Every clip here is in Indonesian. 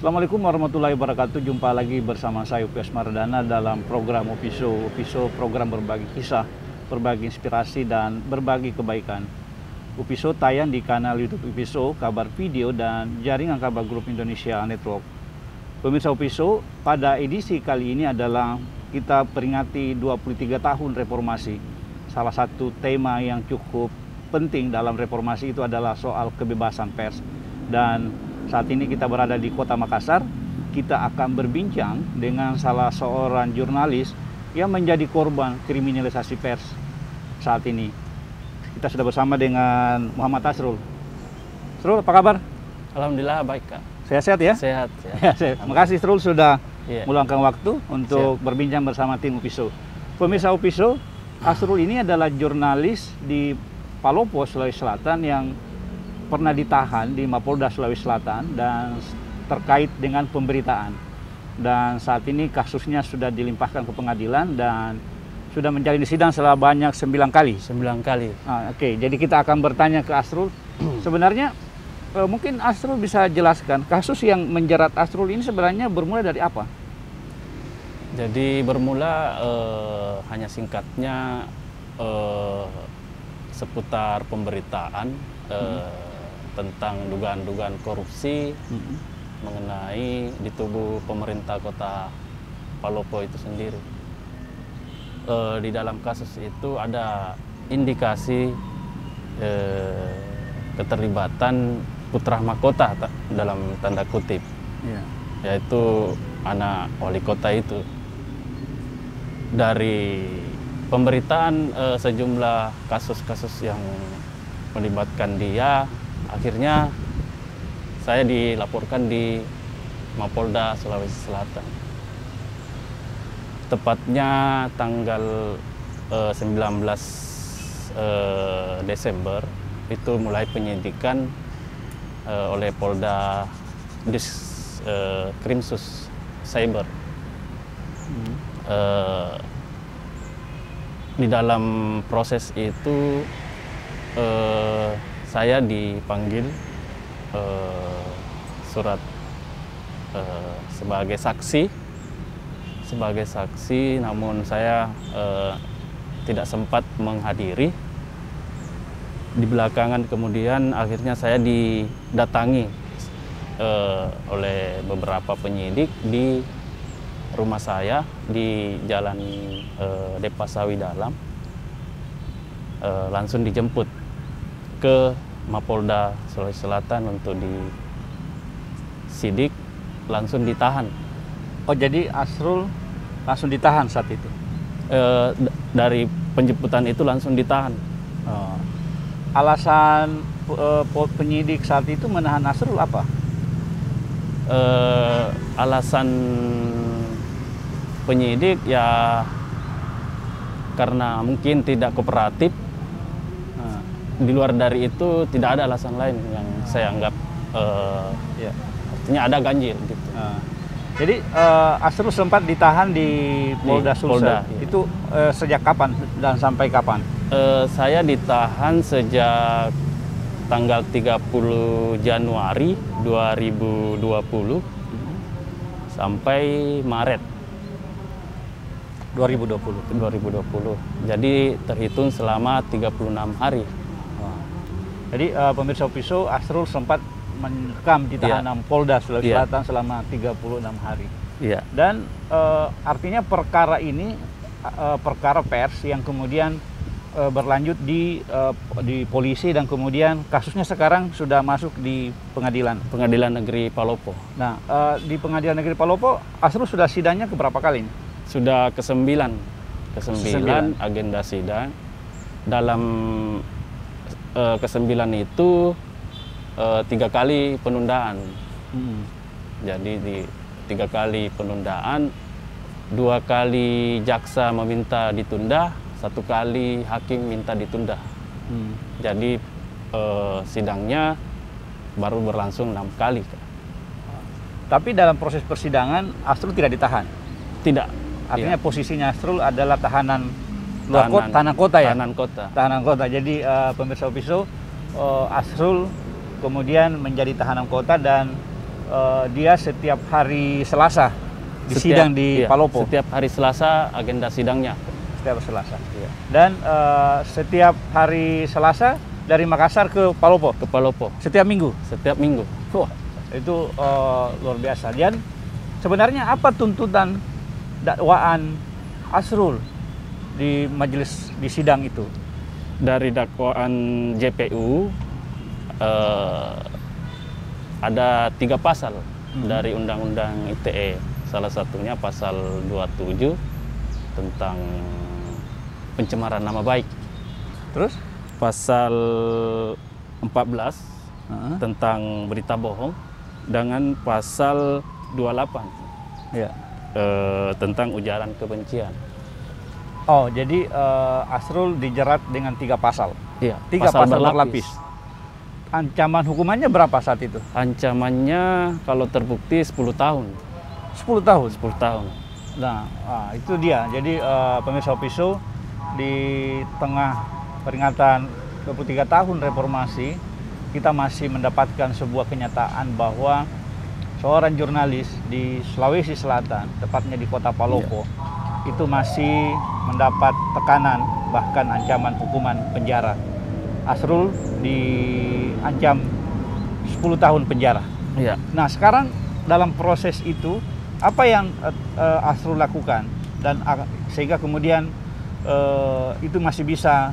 Assalamualaikum warahmatullahi wabarakatuh. Jumpa lagi bersama saya Upi Asmardana dalam program Upiso. Upiso program berbagi kisah, berbagi inspirasi, dan berbagi kebaikan. Upiso tayang di kanal YouTube Upiso, kabar video, dan jaringan kabar grup Indonesia Network. Pemirsa Upiso, pada edisi kali ini adalah kita peringati 23 tahun reformasi. Salah satu tema yang cukup penting dalam reformasi itu adalah soal kebebasan pers. Dan saat ini kita berada di Kota Makassar. Kita akan berbincang dengan salah seorang jurnalis yang menjadi korban kriminalisasi pers saat ini. Kita sudah bersama dengan Muhammad Asrul. Asrul, apa kabar? Alhamdulillah baik, Kak. Sehat-sehat ya? Sehat. Terima kasih Asrul sudah meluangkan waktu untuk berbincang bersama tim Upiso. Pemirsa Upiso, Asrul ini adalah jurnalis di Palopo, Sulawesi Selatan yang pernah ditahan di Mapolda Sulawesi Selatan dan terkait dengan pemberitaan. Dan saat ini kasusnya sudah dilimpahkan ke pengadilan dan sudah menjalani sidang selama banyak 9 kali. 9 kali. Oke, jadi kita akan bertanya ke Asrul. Sebenarnya mungkin Asrul bisa jelaskan kasus yang menjerat Asrul ini sebenarnya bermula dari apa? Jadi bermula hanya singkatnya seputar pemberitaan tentang dugaan-dugaan korupsi mengenai di tubuh pemerintah kota Palopo itu sendiri. Di dalam kasus itu ada indikasi keterlibatan putra mahkota dalam tanda kutip, yaitu anak wali kota itu. Dari pemberitaan sejumlah kasus-kasus yang melibatkan dia, akhirnya saya dilaporkan di Mapolda Sulawesi Selatan. Tepatnya tanggal 19 Desember itu mulai penyidikan oleh Polda Krimsus Cyber. Di dalam proses itu saya dipanggil surat sebagai saksi, namun saya tidak sempat menghadiri. Di belakangan kemudian akhirnya saya didatangi oleh beberapa penyidik di rumah saya di Jalan Depasawi Dalam. Langsung dijemput ke Mapolda Sulawesi Selatan untuk disidik, langsung ditahan. Oh, jadi Asrul langsung ditahan saat itu? Dari penjemputan itu langsung ditahan. Alasan penyidik saat itu menahan Asrul apa? Alasan penyidik ya karena mungkin tidak kooperatif. Di luar dari itu tidak ada alasan lain yang saya anggap artinya ada ganjil gitu. Jadi Asrul sempat ditahan di Polda Sulsel. Polda, iya. Itu sejak kapan dan sampai kapan? Saya ditahan sejak tanggal 30 Januari 2020 sampai Maret 2020. Jadi terhitung selama 36 hari. Jadi pemirsa Opiso, Asrul sempat mendekam di tahanan Polda Sulawesi Selatan selama 36 hari. Iya. Dan artinya perkara ini perkara pers yang kemudian berlanjut di polisi dan kemudian kasusnya sekarang sudah masuk di pengadilan. Pengadilan Negeri Palopo. Nah, di Pengadilan Negeri Palopo, Asrul sudah sidangnya keberapa kali? Sudah ke-9 agenda sidang. Dalam ke-9 itu 3 kali penundaan. Jadi di 3 kali penundaan, 2 kali jaksa meminta ditunda, 1 kali hakim minta ditunda. Jadi sidangnya baru berlangsung 6 kali. Tapi dalam proses persidangan Asrul tidak ditahan? Tidak. Artinya posisinya Asrul adalah tahanan kota ya? Tahanan kota. Jadi pemirsa Opiso, Asrul kemudian menjadi tahanan kota dan dia setiap hari Selasa sidang di Palopo. Setiap hari Selasa agenda sidangnya. Setiap Selasa. Iya. Dan setiap hari Selasa dari Makassar ke Palopo. Ke Palopo. Setiap minggu. Setiap minggu. Wah, itu luar biasa. Dan sebenarnya apa tuntutan dakwaan Asrul di majelis di sidang itu? Dari dakwaan JPU ada 3 pasal dari Undang-Undang ITE. Salah satunya pasal 27 tentang pencemaran nama baik. Terus pasal 14 tentang berita bohong dengan pasal 28 tentang ujaran kebencian. Oh, jadi Asrul dijerat dengan 3 pasal. Iya, 3 pasal berlapis. Ancaman hukumannya berapa saat itu? Ancamannya kalau terbukti 10 tahun. 10 tahun? 10 tahun. Nah, itu dia. Jadi pemirsa Opiso, di tengah peringatan 23 tahun reformasi, kita masih mendapatkan sebuah kenyataan bahwa seorang jurnalis di Sulawesi Selatan, tepatnya di kota Palopo, itu masih mendapat tekanan, bahkan ancaman hukuman penjara. Asrul diancam 10 tahun penjara. Iya. Nah, sekarang dalam proses itu, apa yang Asrul lakukan dan sehingga kemudian itu masih bisa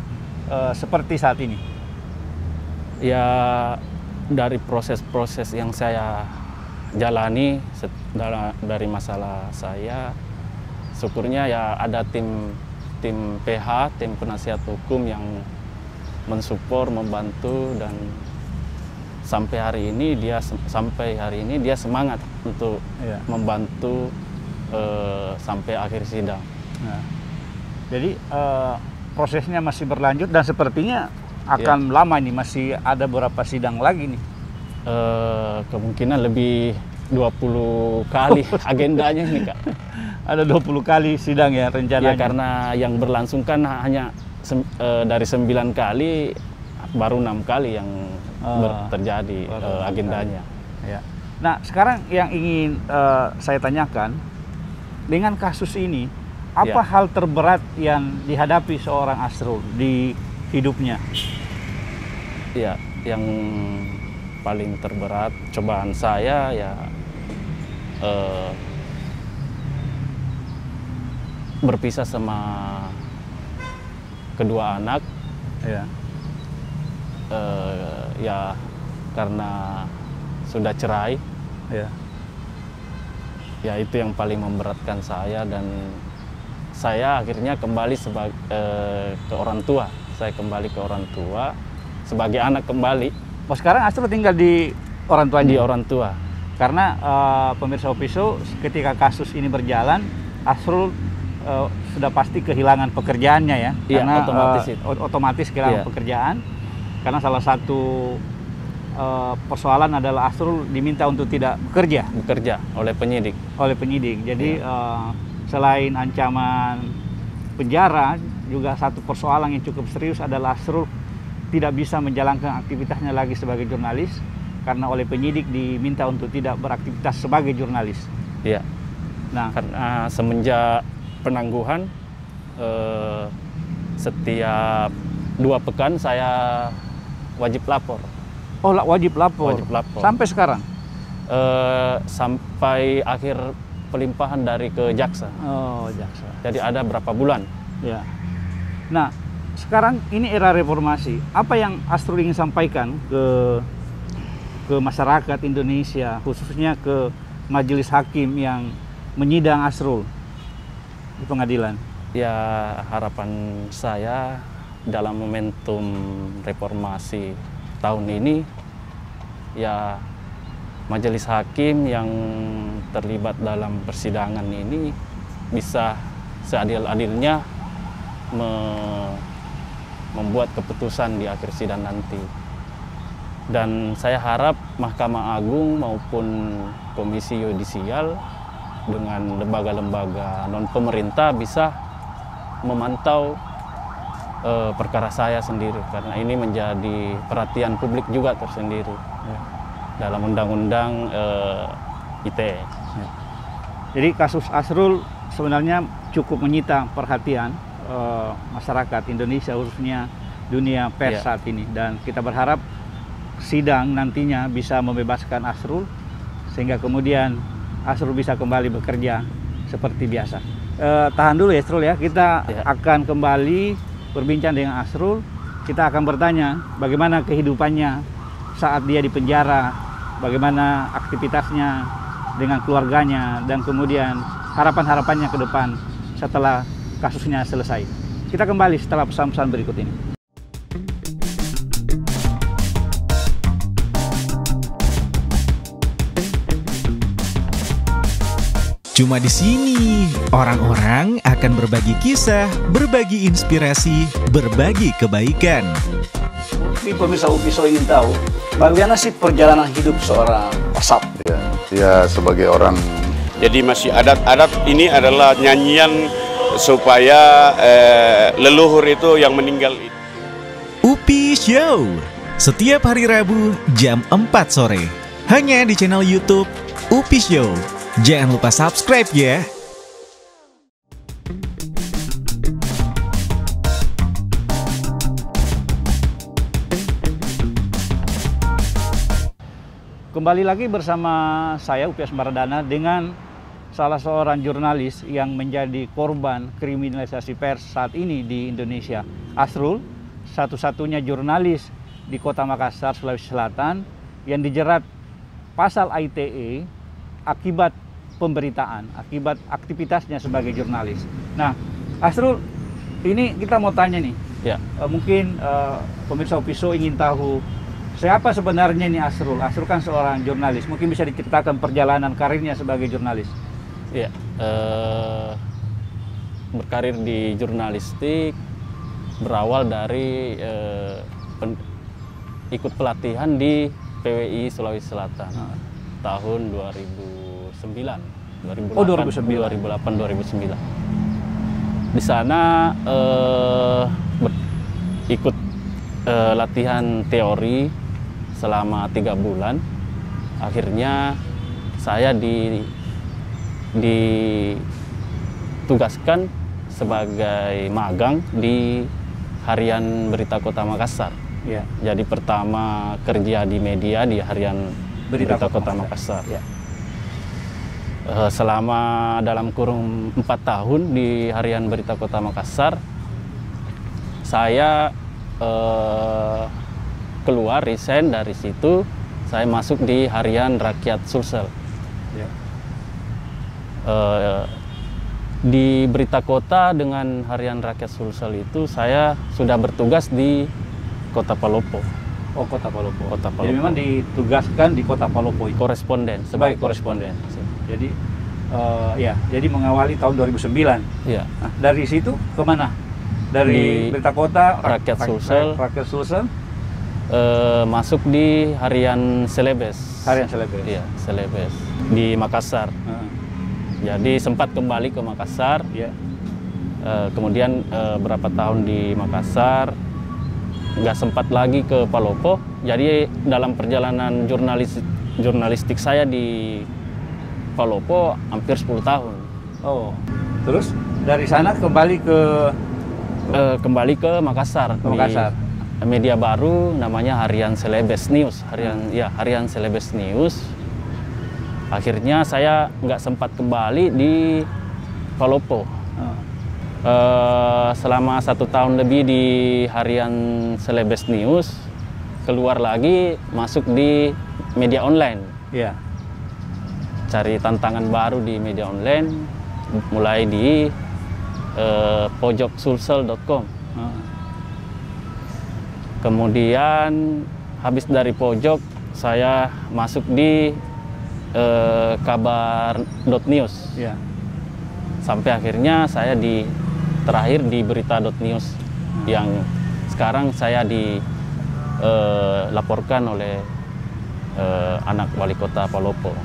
seperti saat ini? Ya, dari proses-proses yang saya jalani dari masalah saya, syukurnya ya ada tim PH, tim penasihat hukum yang mensupport, membantu, dan sampai hari ini dia semangat untuk membantu sampai akhir sidang. Nah, jadi prosesnya masih berlanjut dan sepertinya akan lama ini, masih ada beberapa sidang lagi nih. Kemungkinan lebih 20 kali agendanya ini, Kak. Ada 20 kali sidang ya rencananya? Ya, karena yang berlangsung kan hanya dari 9 kali, baru 6 kali yang terjadi agendanya. Ya. Nah, sekarang yang ingin saya tanyakan, dengan kasus ini, apa hal terberat yang dihadapi seorang Asrul di hidupnya? Ya, yang paling terberat cobaan saya ya berpisah sama kedua anak. Ya karena sudah cerai. Ya itu yang paling memberatkan saya, dan saya akhirnya kembali ke orang tua. Saya kembali ke orang tua sebagai anak kembali. Oh, sekarang Asrul tinggal di orang tuanya? Di orang tua. Karena pemirsa Opiso, ketika kasus ini berjalan, Asrul sudah pasti kehilangan pekerjaannya ya? Iya, karena otomatis otomatis kehilangan pekerjaan. Karena salah satu persoalan adalah Asrul diminta untuk tidak bekerja oleh penyidik. Jadi selain ancaman penjara, juga satu persoalan yang cukup serius adalah Asrul tidak bisa menjalankan aktivitasnya lagi sebagai jurnalis karena oleh penyidik diminta untuk tidak beraktivitas sebagai jurnalis. Iya. Nah, karena semenjak penangguhan setiap 2 pekan saya wajib lapor. Oh, wajib lapor. Sampai sekarang? Sampai akhir pelimpahan dari ke jaksa. Oh, jaksa. Jadi ada berapa bulan? Ya. Nah, sekarang ini era reformasi. Apa yang Asrul ingin sampaikan ke masyarakat Indonesia, khususnya ke majelis hakim yang menyidang Asrul di pengadilan? Ya, harapan saya dalam momentum reformasi tahun ini, ya majelis hakim yang terlibat dalam persidangan ini bisa seadil-adilnya membuat keputusan di akhir sidang nanti. Dan saya harap Mahkamah Agung maupun Komisi Yudisial dengan lembaga-lembaga non-pemerintah bisa memantau perkara saya sendiri, karena ini menjadi perhatian publik juga tersendiri dalam undang-undang ITE. Jadi kasus Asrul sebenarnya cukup menyita perhatian masyarakat Indonesia, khususnya dunia pers saat ini, dan kita berharap sidang nantinya bisa membebaskan Asrul sehingga kemudian Asrul bisa kembali bekerja seperti biasa. Tahan dulu ya Asrul ya, kita akan kembali berbincang dengan Asrul. Kita akan bertanya bagaimana kehidupannya saat dia di penjara, bagaimana aktivitasnya dengan keluarganya, dan kemudian harapan-harapannya ke depan setelah kasusnya selesai. Kita kembali setelah pesan-pesan berikut ini. Cuma di sini, orang-orang akan berbagi kisah, berbagi inspirasi, berbagi kebaikan. Tapi pemirsa UPISO ingin tahu, bagaimana sih perjalanan hidup seorang Asap? Ya, sebagai orang. Jadi masih adat-adat ini adalah nyanyian supaya leluhur itu yang meninggal. UPI Show, setiap hari Rabu jam 4 sore, hanya di channel YouTube UPI Show. Jangan lupa subscribe ya. Kembali lagi bersama saya Upi Asmardana dengan salah seorang jurnalis yang menjadi korban kriminalisasi pers saat ini di Indonesia. Asrul, satu-satunya jurnalis di Kota Makassar, Sulawesi Selatan yang dijerat pasal ITE akibat pemberitaan, akibat aktivitasnya sebagai jurnalis. Nah, Asrul, ini kita mau tanya nih. Ya. Mungkin pemirsa UPISO ingin tahu siapa sebenarnya ini Asrul. Asrul kan seorang jurnalis. Mungkin bisa diceritakan perjalanan karirnya sebagai jurnalis. Ya, berkarir di jurnalistik berawal dari ikut pelatihan di PWI Sulawesi Selatan tahun 2008 2009. Di sana ikut latihan teori selama 3 bulan. Akhirnya saya ditugaskan sebagai magang di Harian Berita Kota Makassar. Ya. Jadi pertama kerja di media di Harian Berita Kota Makassar. Ya. Selama dalam kurun 4 tahun di Harian Berita Kota Makassar, saya keluar resign dari situ. Saya masuk di Harian Rakyat Sulsel. Ya. Di Berita Kota dengan Harian Rakyat Sulsel itu saya sudah bertugas di Kota Palopo. Oh, Kota Palopo. Kota Palopo. Jadi memang ditugaskan di Kota Palopo itu. Koresponden, sebagai koresponden. Jadi jadi mengawali tahun 2009. Iya. Nah, dari situ kemana? Dari Di Berita Kota, Rakyat Sulsel. Rakyat Sulsel. masuk di harian Celebes. Harian Celebes. Iya, Celebes di Makassar. Jadi sempat kembali ke Makassar. Iya. Kemudian berapa tahun di Makassar, nggak sempat lagi ke Palopo. Jadi dalam perjalanan jurnalistik saya di Palopo hampir 10 tahun. Oh, terus dari sana kembali ke Makassar. Makassar. Di media baru namanya Harian Celebes News. Harian Celebes News. Akhirnya saya nggak sempat kembali di Palopo. Selama 1 tahun lebih di Harian Celebes News, keluar lagi masuk di media online. Iya. Cari tantangan baru di media online, mulai di pojoksulsel.com. Kemudian habis dari pojok saya masuk di kabar.news. Iya. Sampai akhirnya saya terakhir di berita.news yang sekarang saya dilaporkan oleh anak wali kota Palopo.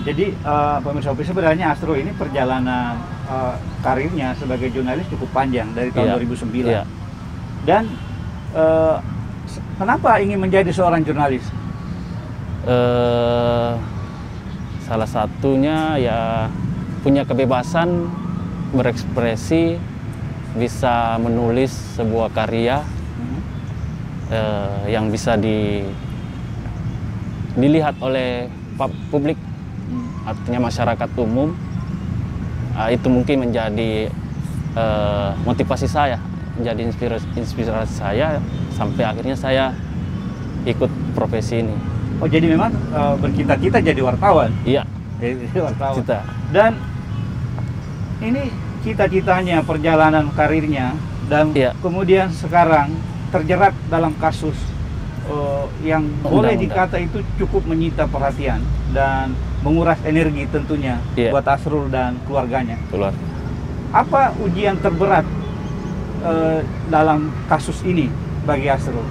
Jadi pemirsa Upi, sebenarnya Astro ini perjalanan karirnya sebagai jurnalis cukup panjang dari tahun 2009. Iya. Dan kenapa ingin menjadi seorang jurnalis? Salah satunya ya punya kebebasan berekspresi, bisa menulis sebuah karya yang bisa dilihat oleh publik, artinya masyarakat umum. Itu mungkin menjadi motivasi saya, menjadi inspirasi saya sampai akhirnya saya ikut profesi ini. Oh, jadi memang bercita-cita jadi wartawan? Iya. Jadi wartawan. Cita. Dan ini cita-citanya, perjalanan karirnya, dan kemudian sekarang terjerat dalam kasus yang boleh dikata itu cukup menyita perhatian dan menguras energi tentunya buat Asrul dan keluarganya. Apa ujian terberat dalam kasus ini bagi Asrul?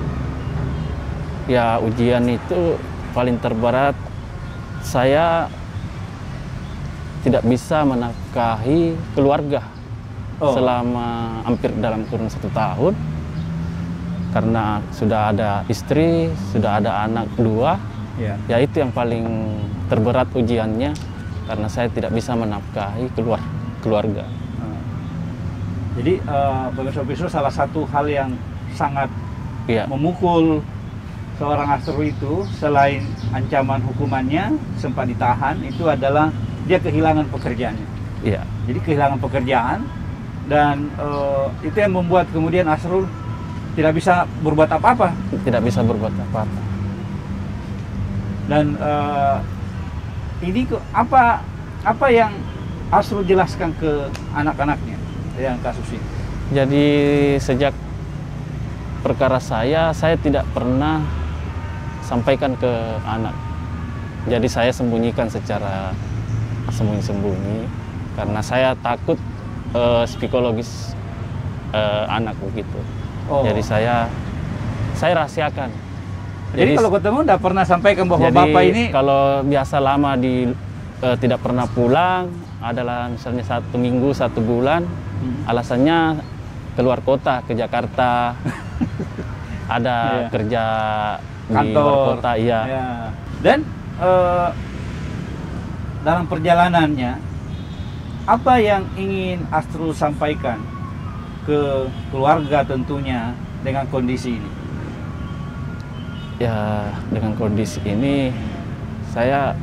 Ya, ujian itu paling terberat, saya tidak bisa menafkahi keluarga selama hampir dalam kurun 1 tahun karena sudah ada istri, sudah ada anak 2. Ya itu yang paling terberat ujiannya, karena saya tidak bisa menafkahi keluarga. Jadi pemirsa salah satu hal yang sangat memukul seorang Asrul itu, selain ancaman hukumannya sempat ditahan, itu adalah dia kehilangan pekerjaannya. Iya. Jadi kehilangan pekerjaan, dan itu yang membuat kemudian Asrul tidak bisa berbuat apa-apa. Tidak bisa berbuat apa-apa. Dan ini apa yang Asrul jelaskan ke anak-anaknya yang kasus ini? Jadi sejak perkara saya tidak pernah sampaikan ke anak. Jadi saya sembunyikan secara sembunyi-sembunyi karena saya takut psikologis anak begitu. Jadi saya rahasiakan. Jadi kalau ketemu tidak pernah sampaikan bahwa bapak ini, kalau biasa lama tidak pernah pulang, adalah misalnya 1 minggu 1 bulan, alasannya keluar kota ke Jakarta, ada kerja kantor, di luar kota, Dan dalam perjalanannya, apa yang ingin Asrul sampaikan ke keluarga tentunya dengan kondisi ini? Ya, dengan kondisi ini saya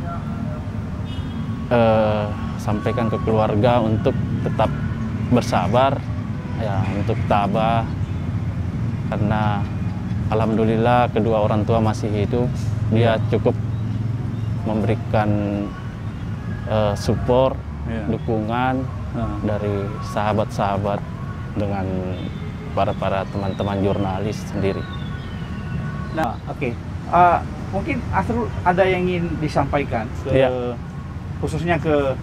sampaikan ke keluarga untuk tetap bersabar, ya, untuk tabah, karena alhamdulillah kedua orang tua masih hidup. Dia cukup memberikan support, dukungan dari sahabat-sahabat dengan para teman-teman jurnalis sendiri. Nah, oke. Mungkin Asrul ada yang ingin disampaikan khususnya ke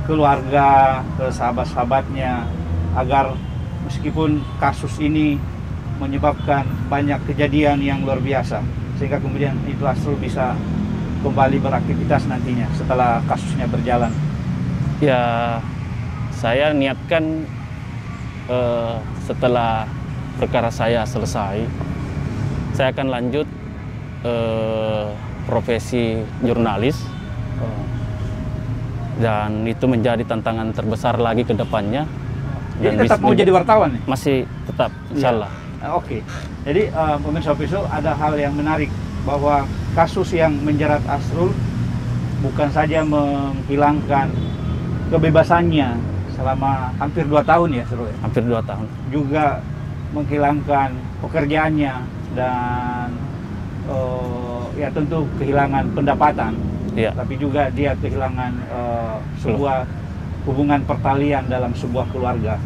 keluarga, ke sahabat-sahabatnya, agar meskipun kasus ini menyebabkan banyak kejadian yang luar biasa, sehingga kemudian itu Asrul bisa kembali beraktivitas nantinya setelah kasusnya berjalan? Ya, saya niatkan setelah perkara saya selesai, saya akan lanjut profesi jurnalis, dan itu menjadi tantangan terbesar lagi ke depannya. Jadi tetap mau jadi wartawan nih? Masih tetap, insya Allah. Oke. Jadi pemirsa Opiso, ada hal yang menarik bahwa kasus yang menjerat Asrul bukan saja menghilangkan kebebasannya selama hampir 2 tahun ya, Asrul ya? Hampir 2 tahun. Juga menghilangkan pekerjaannya dan ya tentu kehilangan pendapatan. Iya. Tapi juga dia kehilangan sebuah hubungan pertalian dalam sebuah keluarga.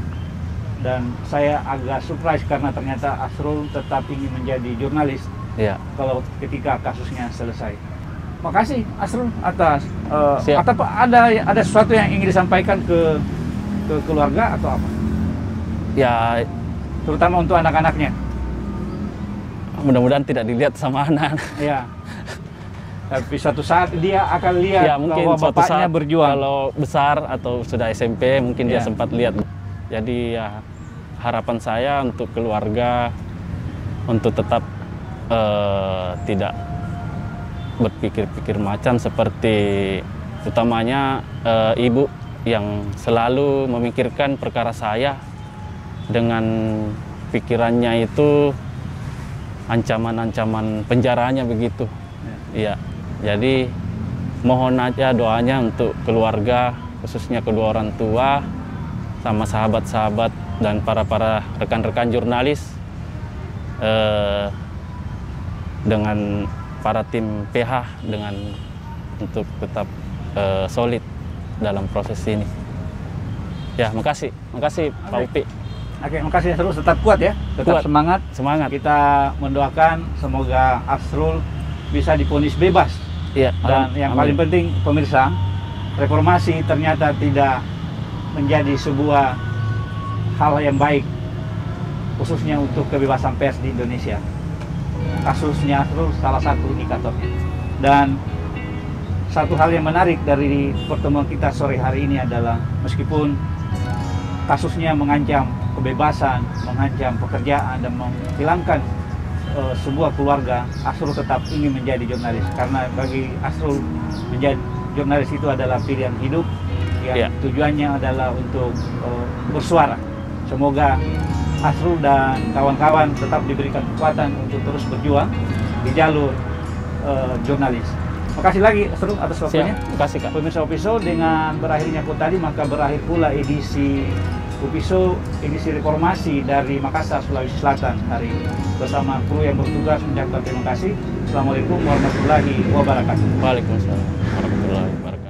Dan saya agak surprise karena ternyata Asrul tetap ingin menjadi jurnalis. Iya. Kalau ketika kasusnya selesai. Makasih Asrul atas Siap. atau ada sesuatu yang ingin disampaikan ke keluarga atau apa? Ya, Terutama untuk anak-anaknya. mudah-mudahan tidak dilihat sama anak. Ya. Tapi suatu saat dia akan lihat Ya, mungkin bahwa suatu bapaknya saat berjuang. kalau besar atau sudah SMP mungkin dia Ya. sempat lihat. Jadi ya, harapan saya untuk keluarga untuk tetap tidak berpikir-pikir macam, seperti utamanya ibu yang selalu memikirkan perkara saya dengan pikirannya itu ancaman-ancaman penjaranya begitu. Iya. Jadi mohon aja doanya untuk keluarga, khususnya kedua orang tua sama sahabat-sahabat dan para rekan-rekan jurnalis, dengan para tim PH untuk tetap solid dalam proses ini. Ya, makasih Pak Upi. Oke, makasih Asrul, tetap kuat ya, tetap Kuat. semangat. Kita mendoakan semoga Asrul bisa divonis bebas. Iya. Dan yang amin. paling penting pemirsa, reformasi ternyata tidak menjadi sebuah hal yang baik, khususnya untuk kebebasan pers di Indonesia. Kasusnya Asrul salah satu indikatornya. Dan satu hal yang menarik dari pertemuan kita sore hari ini adalah meskipun kasusnya mengancam kebebasan, mengancam pekerjaan, dan menghilangkan sebuah keluarga, Asrul tetap ingin menjadi jurnalis. Karena bagi Asrul, menjadi jurnalis itu adalah pilihan hidup yang tujuannya adalah untuk bersuara. Semoga Asrul dan kawan-kawan tetap diberikan kekuatan untuk terus berjuang di jalur jurnalis. Makasih lagi Asrul atas waktunya. Makasih Kak. Pemirsa Opiso, dengan berakhirnya aku tadi, maka berakhir pula edisi Opiso, edisi reformasi dari Makassar, Sulawesi Selatan hari ini. Bersama kru yang bertugas mengucapkan terima kasih. Assalamualaikum warahmatullahi wabarakatuh. Waalaikumsalam warahmatullahi wabarakatuh.